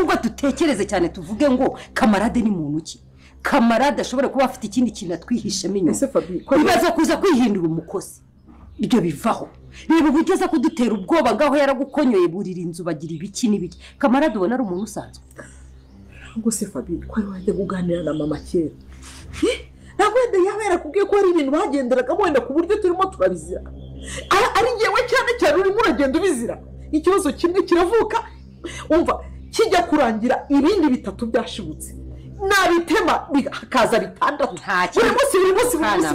ahubwo dutekereze cyane tuvuge ngo kamarade ni muntu ki kamarade ashobora kuba afite ikindi kintu atwihishemo inyuma bibaza kuza kwihindura umukozi ibyo bivaho niba ugeze kudutera ubwoba ngaho yaragukonyoye burira inzu bagira ibiki n'ibiki kamarade ubona ari umuntu usanzwe ngo se Fabi ko wajya kuganira na mama kera ntabwo wenda yaba yarakubwiye ko hari ibintu bagenderaga wenda ku buryo turimo turabizira ari ngewe cyane urimo uragenda ubizira ikibazo kimwe kiravuka umva kijya kurangira ibindi bitatu byashibutse nabitema bikaza bitandatu buri munsi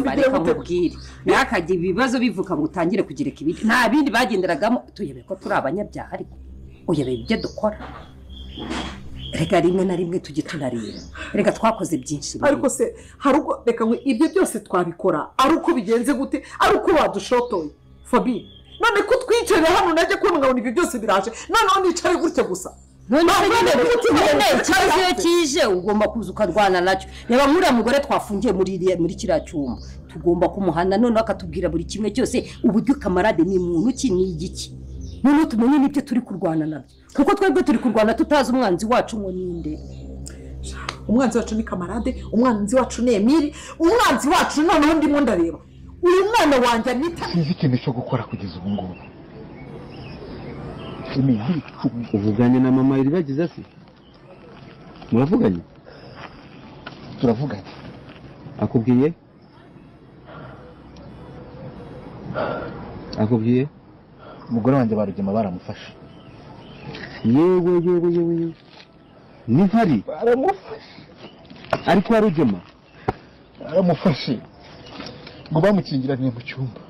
bigiye gutebwira nakajya ibibazo bivuka ngo utangire kugereka ibindi nta bindi bagenderagamo tuyebe ko turi abanyabyaha ariko uyebe ibyo dukora reka rimwe na rimwe tujye tunarira reka twakoze byinshi ariko se hari ubwo reka ngo ibyo byose twabikora ari uko bigenze gute ari uko badushotoye Fabi none ko twicarira hano najye kubona ngabona ibyo byose biraje noneho nicare gutya gusa none ikibazo iyo kije ugomba kuza ukarwana nacyo reba nk'uriya mugore twafungiye muri kiriya cyumba tugomba kumuhana noneho akatubwira buri kimwe cyose uburyo kamarade ni muntu ki ni igiki noneho tumenye n'ibyo turi kurwana nabyo kuko twebwe turi kurwana tutazi umwanzi wacu ngo ninde umwanzi wacu ni kamarade umwanzi wacu ni Emili umwanzi wacu noneho ndimo ndareba uyu mwana wanjye anita sinzi ikintu cyo gukora kugeza ubu ngubu uvuganye na mama iri bagize se muravuganye turavuganye akubwiye umugore wanjye barugema baramufashe yewe ni ntari baramufashe ariko warugema baramufashe ngo bamukingiranye mu cyumba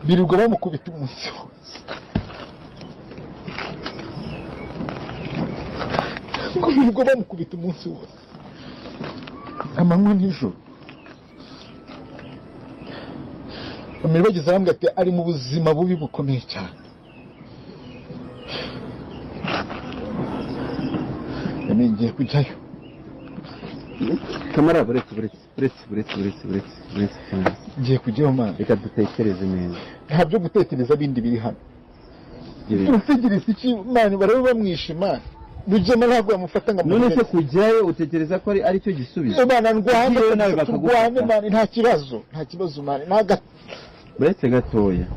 birirwa bamukubita umunsi wose ngo birirwa bamukubita umunsi wose amanywa n'ijoro bamwe bageze hamwe ati ari mu buzima bubi bukomeye cyane ngiye kujyayo kamara buretse ngiye kujyayo mana reka dutekereze neza nta byo gutekereza bindi biri hano utegereza iki mani baraba bamwishima Rugema ntabwo yamufata ngo none se kujyayo utekereza ko ari cyo gisubizo bana ndwane mani nta kibazo mani naga buretse gatoya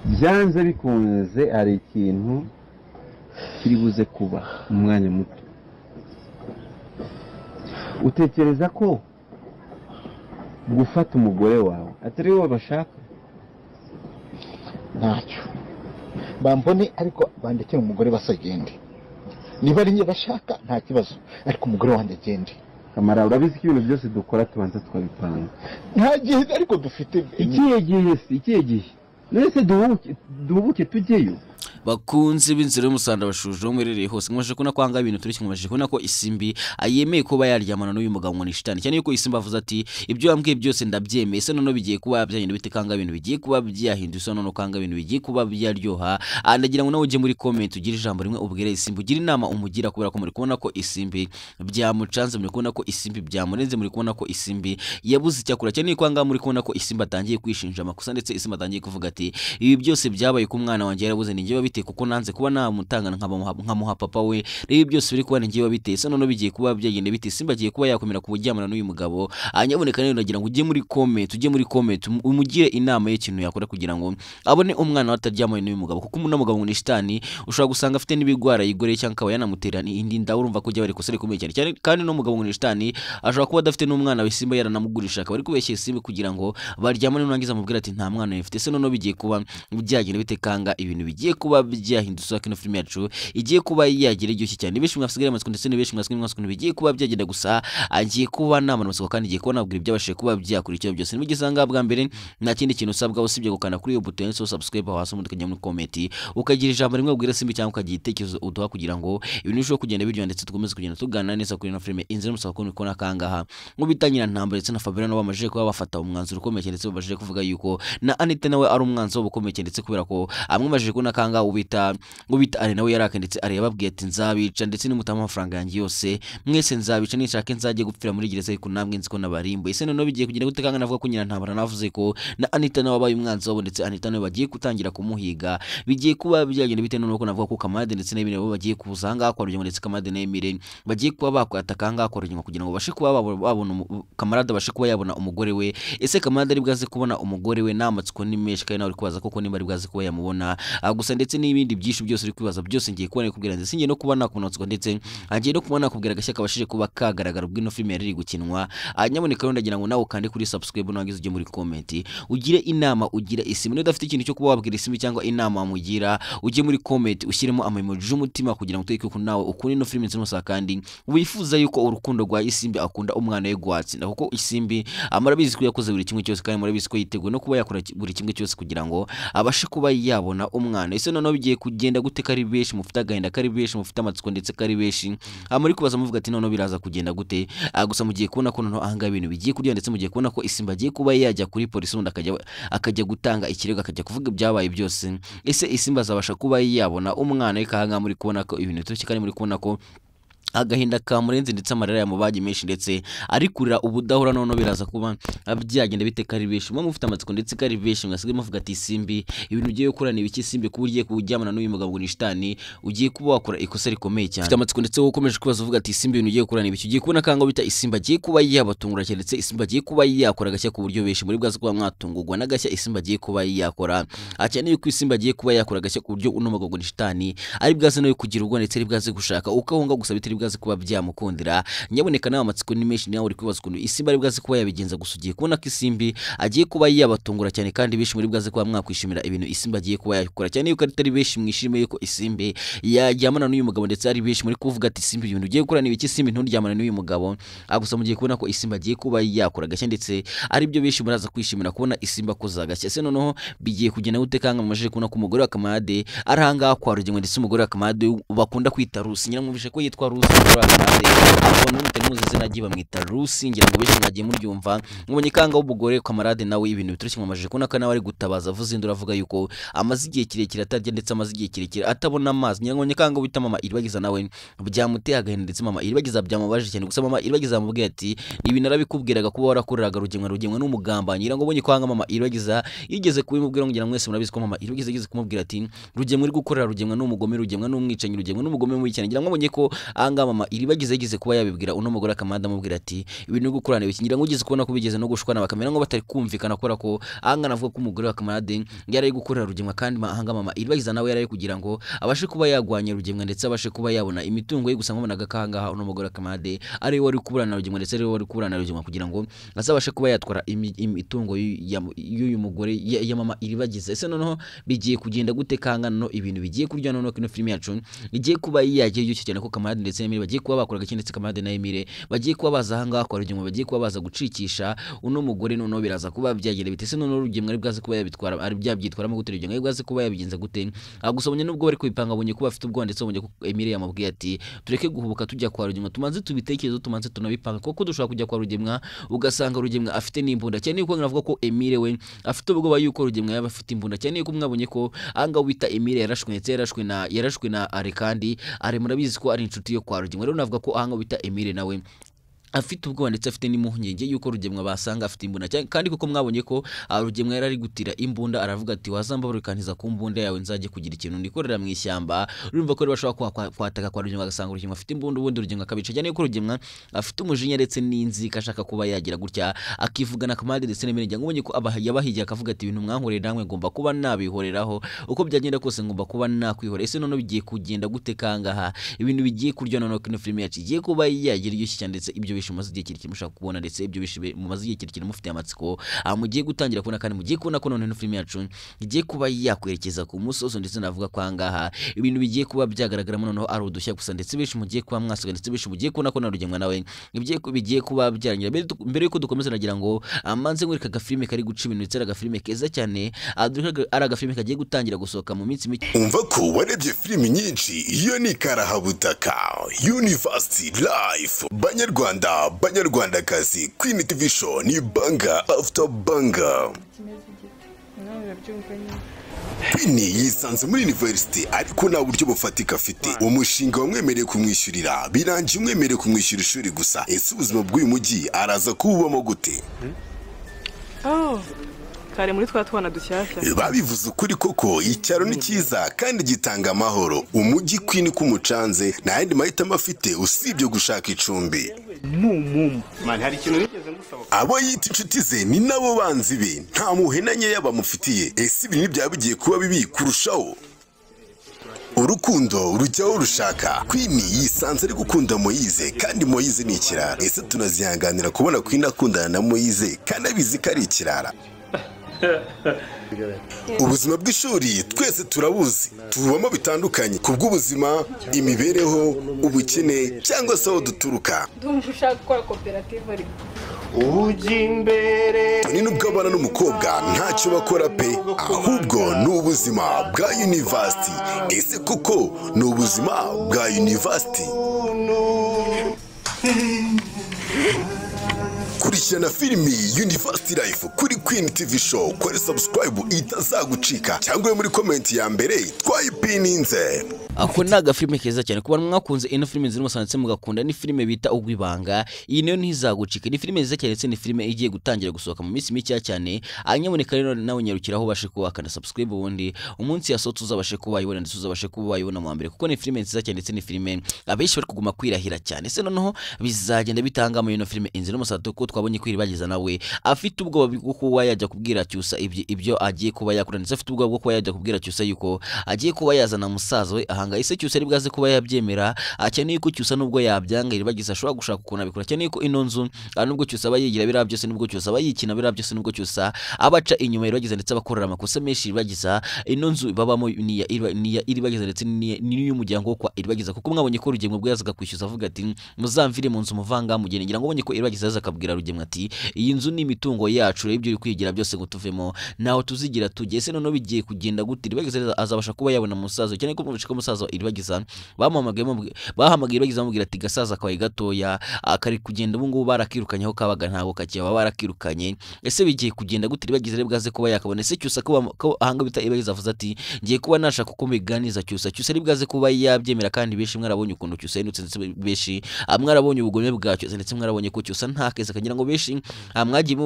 byanze bikunze hari ikintu kiri buze kuba mu mwanya muto utekereza ko gufata umugore wawe atari wowe bashaka ntacyo bambone ariko bandekera umugore basagende niba ari njye bashaka nta kibazo ariko umugore wanjye agende kamara urabizi ko ibintu byose dukora tubanza twabipanga nta gihe ariko dufite ikihe gihe none se duhubuke tujyeyo bakunze b'inzira y'umusanda bashuje umwerereye hose mwaje kuna kwanga ibintu turi kimwaje kuna ko isimbi ayemeye kuba yaryamana n'uyu mugabo ngo ni shitani cyane yuko isimbi avuze ati ibyo yambwiye byose ndabyemeye se none bigiye kuba byanyine bitekanga ibintu bigiye kuba byahinduye none kanga ibintu bigiye kuba byaryoha ndagira ngo nawe uje muri comment ugire ijambo rimwe ubwire isimbi ugira inama umugira kubera ko muri kubona ko isimbi byamucanze muri kubona ko isimbi byamurenze muri kubona ko isimbi yabuze icyakura cyane yuko anga muri kubona ko isimbi atangiye kwishinja amakosa ndetse isimbi atangiye kuvuga ati ibi byose byabaye ku mwana wanjye yarabuze ninjye kuko nanze kuba namutangana nkamuha papa we rero byose biri kuba ningiye babiteye se none bigiye kuba byagende bite Simba agiye kuba yakomera kuburyamana n'uyu mugabo anyaboneka rero nagira ngo ujye muri comment umugire inama y'ikintu yakora kugira ngo abone umwana wataryamanye n'uyu mugabo kuko umuntu mugabo ni shitani ushobora gusanga afite n'ibigwara yigoreye cyangwa akaba yanamuterana indi nda urumva ko bari kose rikomeye cyane kandi no mugabo ni shitani ashobora kuba adafite n'umwana we Simba yaranamugurisha akaba ari kubeshye Simba kugira ngo baryamane n'urangiza mubwira ati nta mwana yafite se none bigiye kuba byagende bitekanga ibintu bigiye kuba byahindutse kino film yacu igiye kuba yagira iryoshye cyane benshi mwafisigaye amatsiko ndetse n'benshi mwasiko bigiye kuba byagenda gusa agiye kuba nama amatsiko kandi igiye kuba nabwira ibyabashije kuba byakurikira byose nibigisanga bwa mbere nta kindi kintu usabwa usibye gukana kuri iyo button so subscribe hasi mu tukajya muri comment ukagira ijambo rimwe ubwira Simba cyangwa ukagira itekerezo uduha kugira ngo ibintu bishobora kugenda biryo ndetse tukomeze kugenda tugana neza kuri no film inzira musako ko nakangaha ngo bitangira ntambwe ndetse na Fabiano nabo bamaje kuba bafata umwanzuro ukomeye ndetse babashije kuvuga yuko na Anita nawe ari umwanzo wo bukomeye ndetse kubera ko amwe baje ko nakanga ubita ari nawe yaraka ndetse ari yababwiye ati nzabica ndetse nimutama amafaranga yanjye yose mwese nzabica nishake nzajye gupfira muri gereza ariko namwe nzi ko nabarimbo ese none bigiye kugenda gutekanga navuga ko nyina ntabara navuze ko na Anita nawe wabaye umwanzi wabo ndetse Anita nawe bagiye gutangira kumuhiga bigiye kuba byagenda bite none ko navuga ko Kamade ndetse n'Emile bo bagiye kuzanga kwa Rugema ndetse Kamade na Emile bagiye kuba bakwatakanga kwa Rugema kugira ngo bashe kuba babona Kamarade bashe kuba yabona umugore we ese Kamade ari bwaze kubona umugore we namatsiko nimeshe kandi nawe uri kubaza koko nimba ari bwaze kuba yamubona gusa ndetse n'ibindi byinshi byose uri kwibaza byose ngiye kubona kubwira ndetse ngiye no kubona kunotsiko ndetse agiye no kubona kubwira gashyaka bashije kuba kagaragara ubwino film yari gukinwa nyaboneka ndagira ngo nawe kandi kuri subscribe no wagize uje muri comment ugire inama ugira isimu no dafite ikintu cyo kuba wabwira isimu cyangwa inama mugira uje muri comment ushyiremo amaimoji y'umutima kugira ngo uteke ko nawe ukuni no film nzimusa kandi wifuza yuko urukundo rwa Isimbi akunda umwana we gwatsinda kuko Isimbi amarabizi ko yakoze buri kimwe cyose kandi murabizi ko yiteguye no kuba yakora buri kimwe cyose kugira ngo abashe kuba yabona umwana ese none bigiye kugenda gute kari beshi mufite agahinda kari beshi mufite amatsiko ndetse kari beshi muri kubaza muvuga ati none biraza kugenda gute gusa mugiye kubona ko none ahanga ibintu bigiye kujya ndetse mugiye kubona ko Isimbi agiye kuba yajya kuri polisi undi akajya gutanga ikirego akajya kuvuga ibyabaye byose ese Isimbi azabasha kuba yabona umwana we kahanga muri kubona ko ibintu bitoroshye kandi muri kubona ko agahinda ka murenzi ndetse amarira ya mubaji menshi ndetse ari kurira ubudahura none biraza kuba byagenda biteka ari beshi mufite amatsiko ndetse kari beshi mwasigaye muvuga ati Isimbi ibintu ugiye gukorana ibiki Isimbi kuba ugiye kujyamana n'uyu mugabo ngo ni shitani ugiye kuba wakora ikosa rikomeye cyane ufite amatsiko ndetse ukomeje kubaza uvuga ati Isimbi ibintu ugiye gukorana ibiki ugiye kubona kanga bita Isimbi agiye kuba yabatungura cyane ndetse Isimbi agiye kuba yakora gashya ku buryo beshi muri bwaza kuba mwatungurwa n'agashya Isimbi agiye kuba yakora cyane yuko Isimbi agiye kuba yakora gashya ku buryo uno mugabo ngo ni shitani ari bwaze no kugira ubwo ndetse ari bwaze gushaka ukahunga gusa bitari bwaze kuba byamukundira nyaboneka nawe amatsiko ni menshi nawe uri kwibaza ukuntu Isimbi ari bwaze kuba yabigenza gusa ugiye kubona ko Isimbi agiye kuba yabatungura cyane kandi benshi muri bwaze kuba mwakwishimira ibintu Isimbi agiye kuba yakora cyane yuko atari benshi mwishimiye yuko Isimbi yajyamana n'uyu mugabo ndetse ari benshi muri kuvuga ati Isimbi ibintu ugiye gukora ni ibiki Isimbi nturyamana n'uyu mugabo gusa mugiye kubona ko Isimbi agiye kuba yakora gashya ndetse ari byo benshi muraza kwishimira kubona Isimbi akoza gashya se noneho bigiye kugenda gutekanga mumajije kubona ko umugore wa Kamade arahanga kwa Rugema ndetse umugore wa Kamade bakunda kwita Rusi nyiramwumvishe ko yitwa Rusi abantu mutamuzi izina giba mwita Rusi ngira ngo benshi mwagiye muryumva mubonye kanga w'umugore Kamarade nawe ibintu bitoroshye mumajije kubona ko nawe ari gutabaza avuze indura avuga yuko amazi igihe kirekire atarya ndetse amazi igihe kirekire atabona amazi ngira ngo kanga wita mama Iribagiza nawe byamuteye agahinda ndetse mama Iribagiza byamubaje cyane gusa mama Iribagiza amubwiye ati ibi narabikubwiraga kuba warakoreraga Rugema n'umugamba ngira ngo ubonye kwanga mama Iribagiza yigeze kubimubwira ngira mwese murabizi ko mama Iribagiza yigeze kumubwira ati Rugema uri gukorera Rugema n'umugome Rugema n'umwicanyi Rugema n'umugome mu cyane ngira ngo ubonye ko anga mama Iribagiza yigeze kuba yabibwira uno mugore Kamade amubwira ati ibintu gukorana bikingira ngo ugeze kubona ko bigeze no gushwana bakamera ngo batari kumvikana kora ko anga navuga ko umugore wa Kamade yari gukorera Rugema kandi anga mama Iribagiza nawe yari kugira ngo abashe kuba yagwanya Rugema ndetse abashe kuba yabona imitungo ye gusa ngobonaga kanga uno mugore Kamade ari wari kuburana Rugema ndetse ari wari kuburana Rugema kugira ngo azabashe kuba yatwara imitungo y'uyu mugore ya mama Iribagiza ese noneho bigiye kugenda gute kanga no ibintu bigiye kurya noneho kino film yacu igiye kuba yagiye yucyo cyane ko Kamade ndetse Emile bagiye kuba bakora gake ndetse Kamade na Emile bagiye kuba baza hanga kwa Rugema bagiye kuba baza gucikisha uno mugore noneho biraza kuba byagenda bitese noneho Rugema ari bwaze kuba yabitwara ari byabyitwaramo gute Rugema ari bwaze kuba yabigenza gute gusomye nubwo bari kwipanga bonye kuba afite ubwo ndetse bonye ko Emile yamubwiye ati tureke guhubuka tujya kwa Rugema tumanze tubitekerezo tumanze tunabipanga kuko dushobora kujya kwa Rugema ugasanga Rugema afite n'imbunda cyane yuko navuga ko Emile we afite ubwoba yuko Rugema yaba afite imbunda cyane yuko mwabonye ko anga wita Emile yarashwe ndetse yarashwe na ari kandi ari murabizi ko ari inshuti yo kwa Rugema rero navuga ko anga wita Emile nawe afite ubwoba ndetse afite n'imuhungenge yuko Rugema basanga afite imbunda kandi kuko mwabonye ko Rugema yari ari gutira imbunda aravuga ati wazamba burikantiza ku mbunda yawe nzaje kugira ikintu ndikorera mu ishyamba urumva ko bashobora kwataka kwa Rugema agasanga Rugema afite imbunda ubundi Rugema akabica cyane yuko Rugema afite umujinya ndetse n'inzika ashaka kuba yagira gutya akivugana Kamade ndetse n'Emile ngo ubonye ko yabahigiye akavuga ati ibintu mwankorera namwe ngomba kuba nabihoreraho uko byagenda kose ngomba kuba nakwihorera ese none bigiye kugenda gute kangaha ibintu bigiye kurya none kino film yacu igiye kuba yagira iryoshye cyane ndetse ibyo mumaze igihe kirekire mushaka kubona ndetse ibyo bishibe mumaze igihe kirekire mufite amatsiko mugiye gutangira kubona kandi mugiye kubona ko none film yacu igiye kuba yakwerekeza ku musozo ndetse navuga ko angaha ibintu bigiye kuba byagaragaramo noneho ari udushya gusa ndetse bishi mugiye kuba mwasuga ndetse bishi mugiye kubona ko na Rugema nawe bigiye kuba byarangira mbere yuko dukomeza nagira ngo amanze ngurika agafilme kari guca ibintu ndetse agafilme keza cyane ari agafilme kagiye gutangira gusohoka mu minsi mike umva ko warebye filime nyinshi iyo ni Karahabutaka University Life Banyarwandakazi Queen TV show ni banga after banga. Queen yisanze muri university ariko nta buryo bufatika afite. Umushinga wamwemereye kumwishyurira birangiye umwemereye kumwishyura ishuri gusa. Ese ubuzima bw'uyu mujyi araza kububamo gute? Kare muri twana dushyashya babivuze ukuri koko icyaro ni cyiza kandi gitanga amahoro. Umujyi Queen kumucanze nta yandi mahitamo afite usibye gushaka icumbi. Man, hari ikintu nigeze ngusaba. Abo yita inshuti ze ni nabo banzi be, nta muhenanye yabamufitiye. Ese ibi nibyo bigiye kuba bibi kurushaho? Urukundo rujyaho rushaka. Queen yisanze ari gukunda Moise kandi Moise ni ikirara. Ese tunazihanganira kubona Queen akundana na Moise kandi abizi ko ari ikirara? Ubuzima bw'ishuri twese turabuzi, tubamo bitandukanye kubw'ubuzima, imibereho, ubukene cyangwa se aho duturuka. Ndumva ushaka gukora koperative ariko Ujya imbere. Ni nubwo abana n'umukobwa ntacyo bakora pe, ahubwo ni ubuzima bwa university. Ese koko ni ubuzima bwa university? Kurikirana filimi University Life kuri Queen TV Show, kore subscribe itazagucika cyangwa muri comment ya mbere twayipininze. Ako ni agafilime keza cyane ku bantu mwakunze ino filime zirimo sanetse mugakunda. Ni filime bita Ugwibanga. Iyi niyo ntizagucika. Ni filime nziza cyane ndetse ni filime igiye gutangira gusohoka mu minsi mike cyane. Anyaboneka rero nawe nyarukiraho bashe kuba kana subscribe ubundi umunsi yasohotse uzabashe kuba yibona ndetse uzabashe kuba yibona mu mbere kuko ni filime nziza cyane ndetse ni filime abenshi bari kuguma kwirahira cyane. Se noneho bizagenda bitanga mu ino filime Inzira y'Umusato ko twabonye kwiribagiza nawe afite ubwoba bwo kuba yajya kubwira Cyusa ibyo agiye kuba yakora ndetse afite ubwoba bwo kuba yajya kubwira Cyusa yuko agiye kuba yazana musaza we ahanga. Ese Cyusa ari bwaze kuba yabyemera? Akeneye ko Cyusa nubwo yabyanga iribagiza ashobora gushaka ukuntu abikora. Akeneye ko ino nzu nubwo Cyusa aba yigira bira byose, nubwo Cyusa aba yikina bira byose, nubwo Cyusa abaca inyuma iribagiza ndetse abakorera amakosa menshi iribagiza. Ino nzu babamo ni iribagiza ndetse ni y'umuryango wo kwa iribagiza kuko mwabonye ko Rugemwe bwo yazaga kwishyuza avuga ati muzamvire mu nzu muvanga mugene. Ngira ngo bonye ko iribagiza yaza akabwira Rugemwe ati iyi nzu ni imitungo yacu, rero ibyo uri kwigira byose ngo tuvemo naho tuzigira tujye. Ese none bigiye kugenda gute? Iribagiza azabasha kuba yabona musaza cyane ko mubishika musaza iribagiza bahamagaye iribagiza bamubwira ati gasaza kawe gatoya akari kugenda ubu ngubu barakirukanyeho kabaga ntago kakiba barakirukanye. Ese bigiye kugenda gute? Iribagiza rero bwaze kuba yakabona. Ese Cyusa ko ahanga bita iribagiza avuze ati ngiye kuba nashaka uko mbiganiza Cyusa. Cyusa ari bwaze kuba yabyemera kandi benshi mwarabonye ukuntu Cyusa yindutse ndetse benshi mwarabonye ubugome bwa Cyusa ndetse mwarabonye ko Cyusa nta keza kagira ngo benshi mwagiye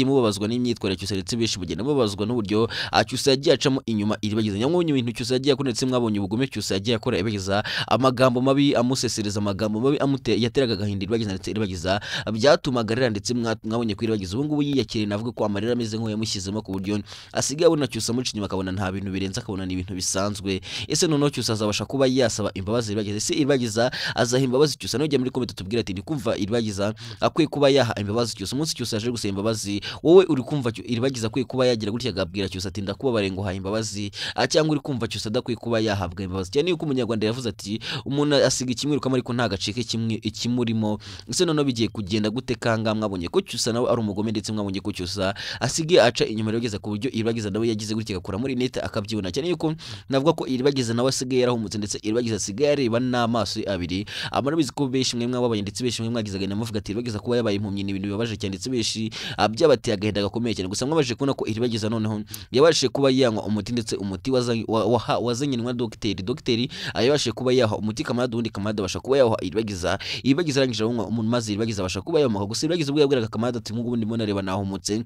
mubabazwa n'imyitwarire Cyusa ndetse benshi bugenda mubabazwa n'uburyo Cyusa yagiye acamo inyuma iribagiza. Nyamwonye ibintu Cyusa yagiye akora ndetse mwabonye ubugome Cyusa yagiye akora iribagiza, amagambo mabi amusesereza, amagambo mabi yateraga agahinda iribagiza ndetse iribagiza byatumaga rera ndetse mwabonye ko iribagiza ubu ngubu yiyakiriye navuga ko amarira ameze nk'uwo yamushyizemo ku buryo asigaye abona Cyusa muci inyuma akabona nta bintu birenze akabona ni ibintu bisanzwe. Ese noneho Cyusa azabasha kuba yasaba imbabazi iribagiza? Ese iribagiza azaha imbabazi Cyusa? Nujya muri comment tubwira ati ndi kumva iribagiza akwiye kuba yaha imbabazi Cyusa. Umunsi Cyusa yaje gusaba imbabazi wowe uri kumva iribagiza akwiye kuba yagira gutya agabwira Cyusa ati ndakubabare ngo ha imbabazi, cyangwa uri kumva Cyusa adakwiye kuba yahabwa imbabazi? Cyane yuko umunyarwanda yavuze ati umuntu asiga ikimwiruka ariko nta gacike ikimurimo. Ese noneho bigiye kugenda gute? Kanga mwabonye ko Cyusa nawe ari umugome ndetse mwabonye ko Cyusa asigaye aca inyuma iribagiza ku buryo iribagiza nawe yagize gutya agakora muri net akabyibona. Cyane yuko navuga ko iribagiza nawe asigaye yarahumutse ndetse iribagiza asigaye areba n'amaso abiri. Amarabizi ko benshi mwe mwababanye ndetse benshi mwe mwagizaga namuvuga ati iribagiza kuba yabaye impumyi ni ibintu bibabaje cyane ndetse benshi byabateye agahinda gakomeye cyane. Gusa mwabaje kubona ko iribagiza noneho yabashije kuba yanywa umuti ndetse umuti wazanye na dogiteri ayabashije kuba yaha umuti Kamarade ubundi Kamarade abasha kuba yaha iribagiza arangije anywa umuntu maze iribagiza abasha kuba yamuha. Gusa iribagiza ubwo yabwiraga Kamarade ati nk'ubu ndimo nareba nahumutse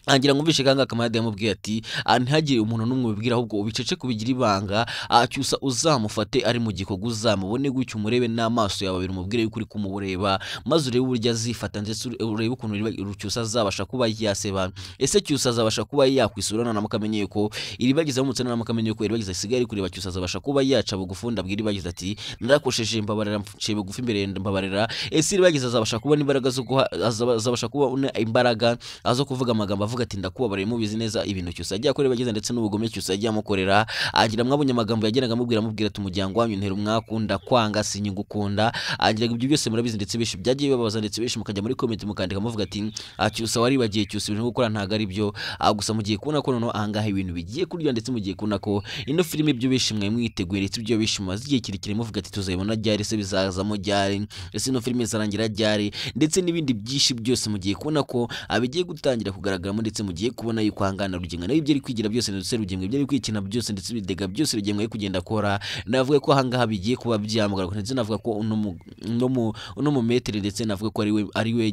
angira ngumvishe kanga Kamarade yamubwiye ati ntihagire umuntu numwe ubibwira ahubwo ubicece kubigira ibanga. Cyusa uzamufate ari mu gikogo uzamubone gutyo umurebe n'amaso yawe abiri umubwire yuko uri kumureba maze urebe uburyo azifata ndetse urebe ukuntu Cyusa azabasha kuba yaseba. Ese Cyusa azabasha kuba yakwisurana na mukamenye ko iribagiza umutse na mukamenye ko iribagiza sigaye kureba Cyusa azabasha kuba yaca bugufunda bwira iribagiza ati narakosheje mbabarira mfuje bugufi imbere mbabarira. Ese iribagiza azabasha kuba imbaraga zo azabasha kuba imbaraga azo kuvuga amagambo ati ndakubabare mubizi neza ibintu Cyusa yagiye akora bagize ndetse n'ubugome Cyusa yagiye amukorera. Agira mwabonye amagambo yageraga amubwira ati umuryango wanyu ntera umwakunda kwanga sinyugukunda. Agira ibyo byose murabizi ndetse benshi byagiye babaza ndetse benshi mukajya muri comment mukandika muvuga ati Cyusa waribagiye Cyusa ibintu gukora ntago ari byo. Gusa mugiye kubona ko noneho ahangaha ibintu bigiye kurya ndetse mugiye kubona ko ino filime ibyo benshi mwe mwiteguye ndetse ibyo benshi maze igihe kirekire muvuga ati tuzayibona ryari se bizazamo ryari ese ino filime zarangira ryari ndetse n'ibindi byinshi byose mugiye kubona ko abigiye gutangira kugaragara ndetse mugiye kubona yuko hangana Rugenga nayo ibyo ari kwigira byose ndetse Rugenga ibyo ari kwikina byose ndetse bidega byose Rugenga ari kugenda akora navuga ko hangaha bigiye kuba byamugara ndetse navuga ko uno mu metere ndetse navuga ko ari we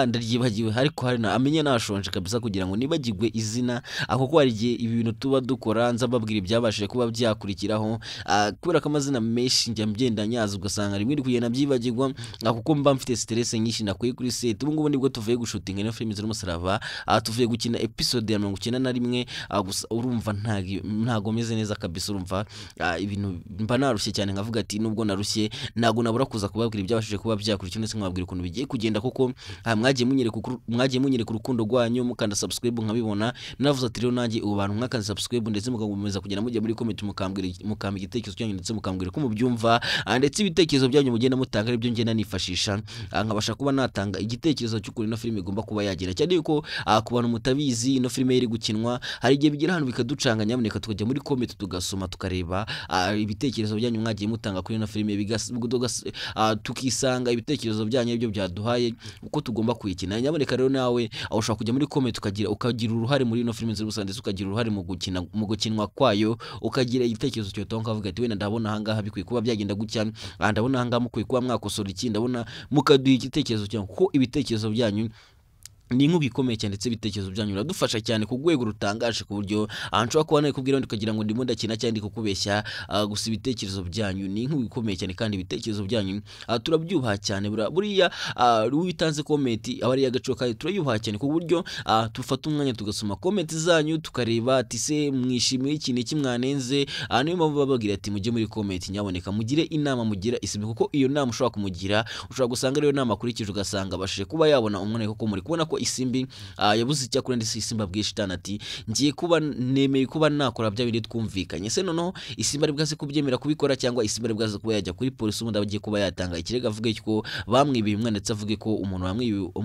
ndaryibagiwe ariko hari na amenye nashonje kabisa kugira ngo nibagirwe izina ako ko hari igihe ibi bintu tuba dukora nza babwira ibyabashije kuba byakurikiraho kubera ko amazina menshi njya mbyenda nyaza ugasanga rimwe kugenda byibagirwa kuko mba mfite stress nyinshi nakuye kuri set ubu ngubu nibwo tuvuye gushutinga ino film z'umusaraba tuvuye gukina episode ya 91 gusa urumva ntago meze neza kabisa urumva ibintu mba narushye cyane nkavuga ati nubwo narushye nago nabura kuza kubabwira ibyabashije kuba byakurikira ndetse nkababwira ukuntu bigiye kugenda kuko mwagiye munyereka urukundo rwanyu mukanda subscribe nkabibona navuze ati rero nanjye ubu bantu mwakanda subscribe ndetse mugakomeza kugenda mujya muri comment mukambwira igitekerezo cyanyu ndetse mukambwira ko mubyumva ndetse ibitekerezo byanyu mugenda mutanga ibyo ngenda nifashisha nkabasha kuba natanga igitekerezo cy'ukuri ino film igomba kuba yagira cyane yuko ku bantu mutabizi ino film iri gukinwa hari igihe bigira hano bikaducanga nyamuneka tukajya muri comment tugasoma tukareba ibitekerezo byanyu mwagiye mutanga kuri ino film tukisanga ibitekerezo byanyu ibyo byaduhaye uko tugomba kuyikina nyamuneka rero nawe ushobora kujya muri comment ukagira uruhare muri ino film z'ubusanzwe ukagira uruhare mu gukinwa kwayo ukagira igitekerezo cyo tonka avuga ati wenda ndabona hangaha bikwiye kuba byagenda gutya ndabona hangaha mukwiye kuba mwakosora iki ndabona mukaduha igitekerezo cyanyu kuko ibitekerezo byanyu ni nk'ubikomeye cyane ndetse ibitekerezo byanyu biradufasha cyane ku rwego rutangaje ku buryo nshobora kuba nakubwira ndikagira ngo ndimo ndakina cyane kukubeshya gusa ibitekerezo byanyu ni nk'ubikomeye cyane kandi ibitekerezo byanyu turabyubaha cyane buriya witanze comment abari y'agaciro kandi turayubaha cyane ku buryo tufata umwanya tugasoma comment zanyu tukareba ati se mwishimiye ikintu kimwanenze niyo mpamvu bababwira ati mujye muri comment nyaboneka mugire inama mugira isibe kuko iyo nama ushobora kumugira ushobora gusanga rero nama kurikije ugasanga bashije kuba yabona umwana kuko muri kubona ko isimbi yabuze icyakora ndetse isimba bwishitana ati ngiye kuba nemeye kuba nakora bya bindi twumvikanye se noneho isimba ari bwaze kubyemera kubikora cyangwa isimba ari bwaze kuba yajya kuri polisi umuntu abagiye kuba yatanga ikirega avuga ko bamwibiye umwana ndetse avuge ko umuntu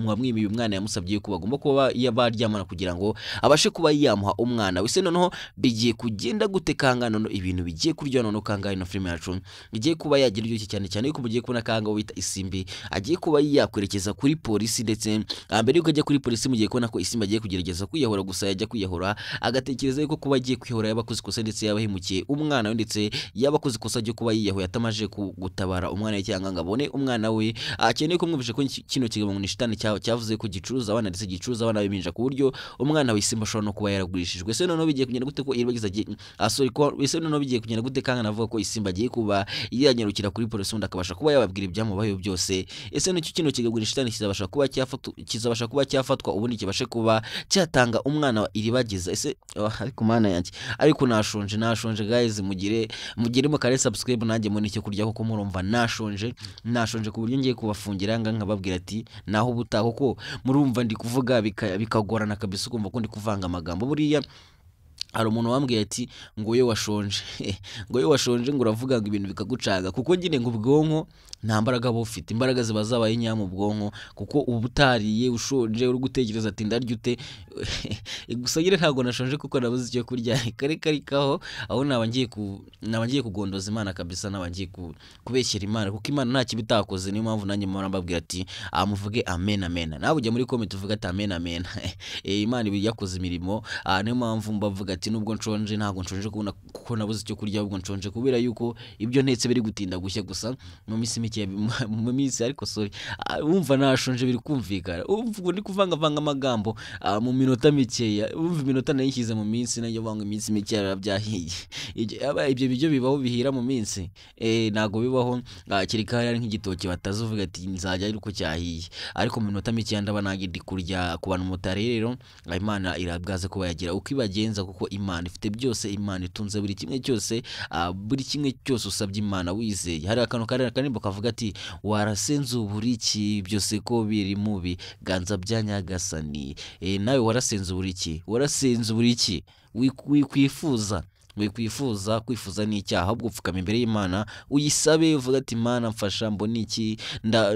wamwibiye umwana yamusabye ko bagomba kuba yabaryamana kugira ngo abashe kuba yamuha umwana we se noneho bigiye kugenda gutekangana no ibintu bigiye kurya noneho kangana no film yacu bigiye kuba yagira iryo cyane cyane yuko mugiye kubona kanga wita isimbi agiye kuba yakwerekeza kuri polisi ndetse mbere yuko kuri polisi mugiye kubona ko isimba agiye kugerageza kwiyahura gusa yajya kwiyahura agatekereza yuko kuba agiye kwiyahura yabakoze kosa ndetse yabahimukiye umwana we ndetse yabakoze kosa ryo kuba yiyahuye atamaje gutabara umwana we cyangwa ngabone umwana we akeneye ko mwumvishe ko kino kigabo ni shitani cyavuze ko gicuruza abana ndetse gicuruza abana biminja ku buryo umwana we isimba ashobora no kuba yaragurishijwe se noneho bigiye kugenda gute ko iribagiza se noneho bigiye kugenda gute kanga navuga ko isimba agiye kuba yanyarukira kuri polisi undi akabasha kuba yababwira ibyamubayeho byose ese nicyo kino kigabo ni shitani kizabasha kuba cyafatwa ubundi kibashe kuba cyatanga umwana wa iribagiza ese ariko mana yanjye ariko nashonje guys mugire mu kare subscribe nanjye muri cyo kurya kuko murumva nashonje ku buryo ngiye kubafungira nkababwira ati naho ubutaho ko murumva ndi kuvuga bikagorana kabisa ukumva ko ndi kuvanga amagambo buriya hari umuntu wambwiye ati ngo yo washonje ngo uravuga ngo ibintu bikagucaga kuko ngine ngo ubwonko nta mbaraga bufite imbaraga ziba zabaye nyama ubwonko kuko ubutariye ushonje uri gutekereza ati ndarya ute gusa nyine ntago nashonje kuko nabuze icyo kurya karikaho aho nabangiye kugondoza Imana kabisa nabangiye kubeshyera Imana kuko Imana nta kibitakoze niyo mpamvu nanjye mpora mbabwira ati muvuge amen nawe ujya muri comment uvuga ati amen Imana ibi yakoze imirimo niyo mpamvu mbavuga ati nubwo nshonje ntago nshonje kuko nabuze icyo kurya ahubwo nshonje kubera yuko ibyo ntetse biri gutinda gushya gusa mu minsi ariko sorry wumva nashonje biri kumvikana uvuga ndi kuvanga amagambo mu minota mikeya umva iminota nayishyize mu minsi nayo banga iminsi mikeya byahiye ibyo bijyo bibaho bihira mu minsi nago bibaho kirika ari nk'igitoki batazuvuga ati nzajya ariko cyahiye ariko mu minota mikeya ndaba nagindi kurya ku bantu mutare rero Imana irabwaze kuba yagira ukibagenza kuko Imana ifite byose Imana itunze buri kimwe cyose usabye Imana wizeye hari akantu kanimbo kavuga ati warasenze uburiki byose ko biri mubi ganza byanyagasani nawe warasenze uburiki wikwifuza kwifuza n'icyaha ahubwo upfukama imbere y'Imana uyisabe uvuga ati Imana mfasha mbona iki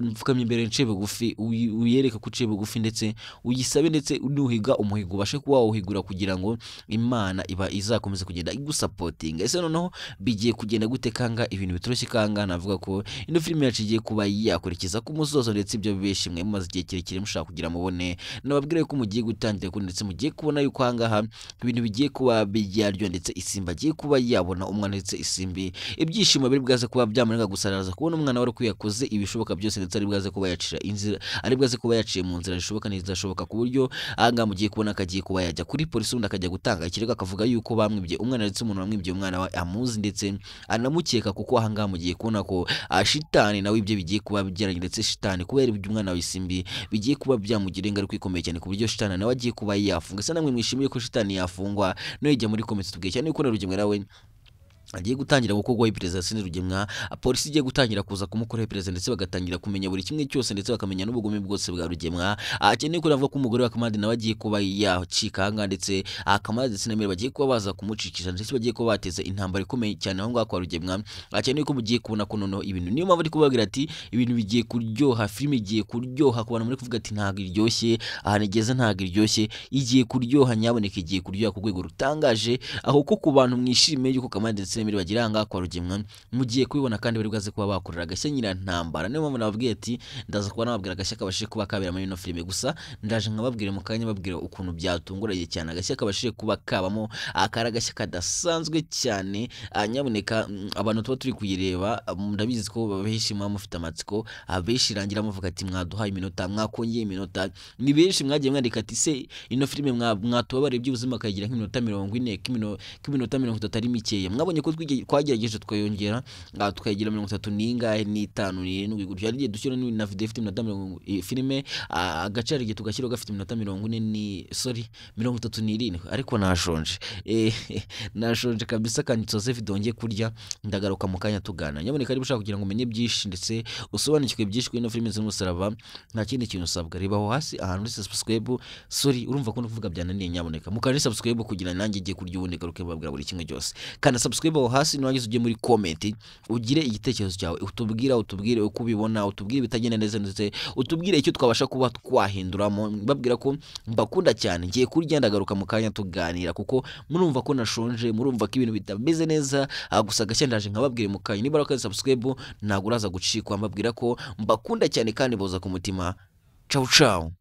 mfukama imbere nce bugufi uyereka ku ce bugufi ndetse uyisabe ndetse unuhiga umuhigo ubashe kuba wawuhigura kugira ngo Imana iba izakomeza kugenda igusapotinga. Ese noneho bigiye kugenda gute kanga ibintu bitoroshye kanga navuga ko ino filime yacu igiye kuba yakurikiza ku musozo ndetse ibyo bishimwe mumaze igihe kirekire mushaka kugira mubone nababwira ko mugiye gutangira ko ndetse mugiye kubona yuko hangaha ibintu bigiye kuba byaryo ndetse Isimbi agiye kuba yabona umwana ndetse Isimbi ibyishimo biri bwaze kuba byamurenga gusaraza kubona umwana wari kuyakoze ibishoboka byose ndetse ari bwaze kuba yacira inzira ari bwaze kuba yaciye mu nzira zishoboka n'izidashoboka ku buryo ahanga mugiye kubona akagiye kuba yajya kuri polisi undi akajya gutanga ikirego akavuga yuko bamwibye umwana ndetse umuntu wamwibye umwana we amuzi ndetse anamukeka kuko ahanga mugiye kubona ko shitani nawe ibyo bigiye kuba byaranye ndetse shitani kubera ibyo umwana wa Isimbi bigiye kuba byamugira ingaruka ikomeye cyane ku buryo shitani nawe agiye kuba yafunga. Ese namwe mwishimiye ko shitani yafungwa no ijya muri comments tubwiye cyane ko Rugemwe nawe agiye gutangira gukorwaho iperereza Senderi Rugemwa polisi igiye gutangira kuza kumukoraho iperereza ndetse bagatangira kumenya buri kimwe cyose ndetse bakamenya n'ubugome bwose bwa Rugemwa. Akeneye ko navuga ko umugore wa Kamadi nawe agiye kuba yacika hanga ndetse Kamadi ndetse Nemere bagiye kuba baza kumucikisha ndetse bagiye kuba bateza intambara ikomeye cyane aho ngaho kwa Rugemwa. Akeneye ko mugiye kubona ko noneho ibintu niyo mpamvu ari kubabwira ati ibintu bigiye kuryoha, filime igiye kuryoha ku bantu muri kuvuga ati ntago iryoshye aha nigeze ntago iryoshye igiye kuryoha nyaboneka igiye kuryoha ku rwego rutangaje aho ko ku bantu mwishimiye yuko Kamadi Nemere bagira hanga kwa Rugemwa mugiye kubibona kandi bari bwaze kuba bakorera agashya nyira ntambara. Niyo mpamvu nababwiye ati ndaza kuba nababwira agashya kabashije kuba kabera muri ino filime gusa ndaje nkababwire mu kanya babwira ukuntu byatunguranye cyane agashya kabashije kuba kabamo akara agashya kadasanzwe cyane nyaboneka abantu tuba turi kuyireba ndabizi ko babeshima mufite amatsiko abeshi rangira muvuga ati mwaduhaye iminota mwakongeye iminota ni benshi mwagiye mwandika ati se ino filime mwatubabare by'ubuzima kayigira nk'iminota 40 k'iminota 30 ari mikeya mwabonye ko twagerageje twayongera tukayigira 30 n'ingahe n'itanu n'irindwi gutyo ari dushyira na video ifite iminota 40 filime agacari gihe tugashyira gafite iminota 40 ni 37 ariko nashonje nashonje kabisa kandi tsoze video ngiye kurya ndagaruka mu kanya tugana. Nyaboneka ari bushaka kugira ngo umenye byinshi ndetse usobanukirwe byinshi kuri ino filime z'umusaraba nta kindi kintu usabwa ribaho hasi ahantu uri subscribe urumva ko ndavuga byananiye nyaboneka mukari subscribe kugira nanjye igiye kurya ubundi garuke babwira buri kimwe cyose kandi subscribe aho hasi nwagize ujye muri comment ugire igitekerezo cyawe utubwire uko ubibona utubwire bitagenda neza ndetse utubwire icyo twabasha kuba twahinduramo babwira ko mbakunda cyane ngiye kurya ndagaruka mu kanya tuganira kuko murumva ko nashonje murumva ko ibintu bitameze neza gusa gashya ndaje nkababwire mu kanya niba rakaze subscribe ntago uraza gucikwa mbabwira ko mbakunda cyane kandi boza ku mutima. Ciao ciao.